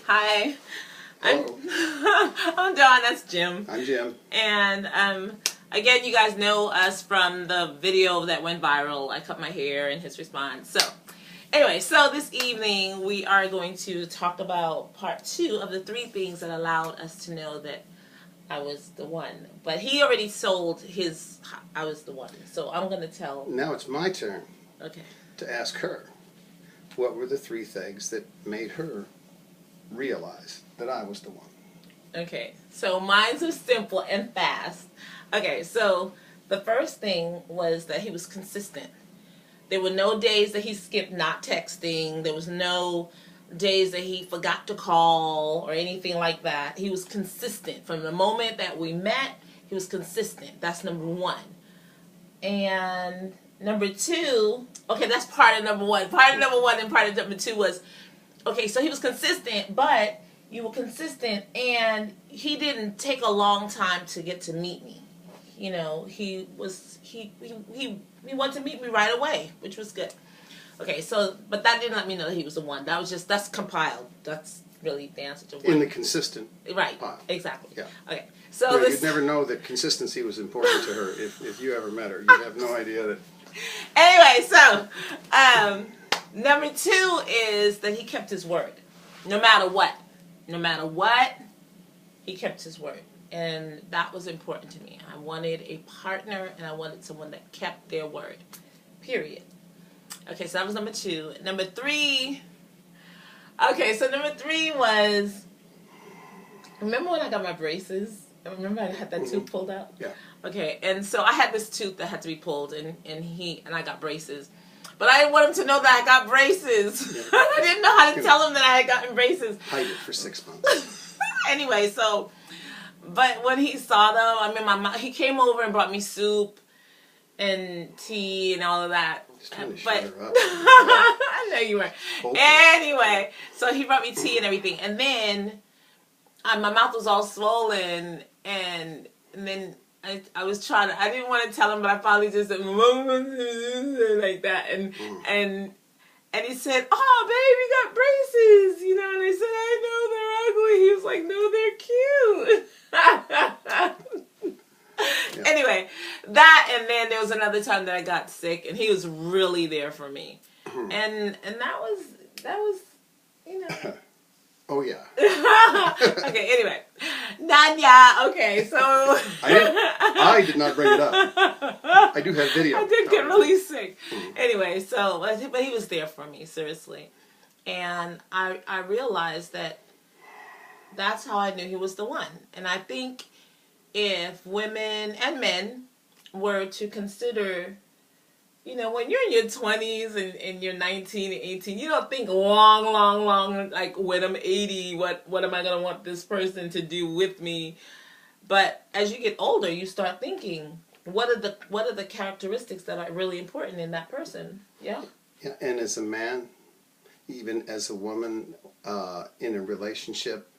Hi. Hello. I'm Dawn, that's Jim. I'm Jim. And again, you guys know us from the video that went viral. I cut my hair and his response. So anyway, so this evening we are going to talk about part 2 of the 3 things that allowed us to know that I was the one. But he already sold his I was the one. So I'm going to tell. Now it's my turn Okay. to ask her what were the 3 things that made her realize that I was the one. Okay, so mine's are simple and fast. Okay, so the first thing was that he was consistent. There were no days that he skipped not texting. There was no days that he forgot to call or anything like that. He was consistent. From the moment that we met, he was consistent. That's number 1. And number 2, okay, that's part of number 1. Part of number 1 and part of number 2 was, okay, so he was consistent, but you were consistent, and he didn't take a long time to get to meet me. You know, he wanted to meet me right away, which was good. Okay, so, but that didn't let me know that he was the one. That was just, that's compiled. That's really the answer to one. In the consistent Right, pile. Exactly. Yeah. Okay, so You'd never know that consistency was important to her if you ever met her. You'd have no idea that. Anyway, so, number 2 is that he kept his word. No matter what. No matter what, he kept his word. And that was important to me. I wanted a partner, and I wanted someone that kept their word. Period. Okay, so that was number 2. Number 3. Okay, so number 3 was, remember when I got my braces? Remember I had that tooth pulled out? Yeah. Okay, and so I had this tooth that had to be pulled, and I got braces. But I didn't want him to know that I got braces. Yeah. I didn't know how to tell him that I had gotten braces. Hide it for 6 months. Anyway, so, but when he saw them, I mean, he came over and brought me soup and tea and all of that. Just trying to But shut her up. I know you were. Hopefully. Anyway, so he brought me tea and everything, and then my mouth was all swollen, and then I was trying to, I didn't want to tell him, but I finally just said, like that, and he said, "Oh, babe, you got braces," you know, and I said, "I know, they're ugly." He was like, "No, they're cute." Yeah. Anyway, that, and then there was another time that I got sick, and he was really there for me, and that was, you know. Oh, yeah. Okay, anyway. Nanya, okay, so. I did not bring it up. I do have video. I did get really sick. Anyway, so, but he was there for me, seriously. And I realized that that's how I knew he was the one. And I think if women and men were to consider, you know, when you're in your 20s and you're 19 and 18, you don't think long, like when I'm 80, what am I going to want this person to do with me? But as you get older, you start thinking, what are the characteristics that are really important in that person? Yeah. Yeah, and as a man, even as a woman in a relationship,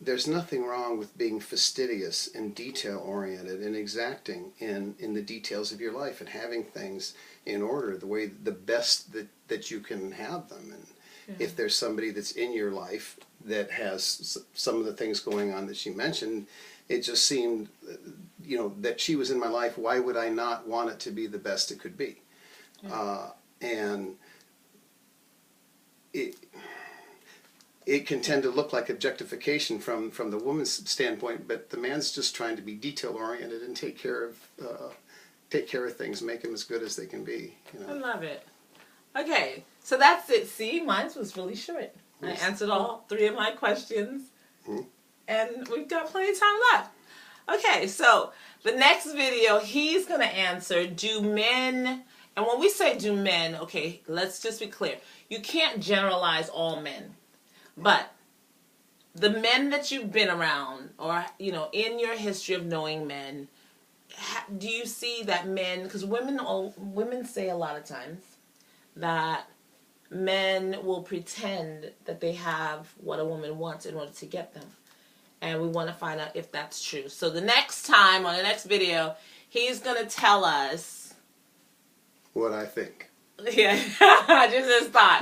there's nothing wrong with being fastidious and detail-oriented and exacting in the details of your life and having things in order the best that you can have them. And if there's somebody that's in your life that has some of the things going on that she mentioned, it just seemed, you know, that she was in my life. Why would I not want it to be the best it could be? And it can tend to look like objectification from the woman's standpoint, but the man's just trying to be detail oriented and take care of things, make them as good as they can be. You know? I love it. Okay, so that's it. See, mine was really short. Yes. I answered all 3 of my questions, and we've got plenty of time left. Okay, so the next video, he's going to answer, do men, and when we say do men, okay, let's just be clear. You can't generalize all men. But the men that you've been around, or, you know, in your history of knowing men, do you see that men, because women say a lot of times that men will pretend that they have what a woman wants in order to get them. And we want to find out if that's true. So the next time, on the next video, he's going to tell us what I think. Yeah, just his thought.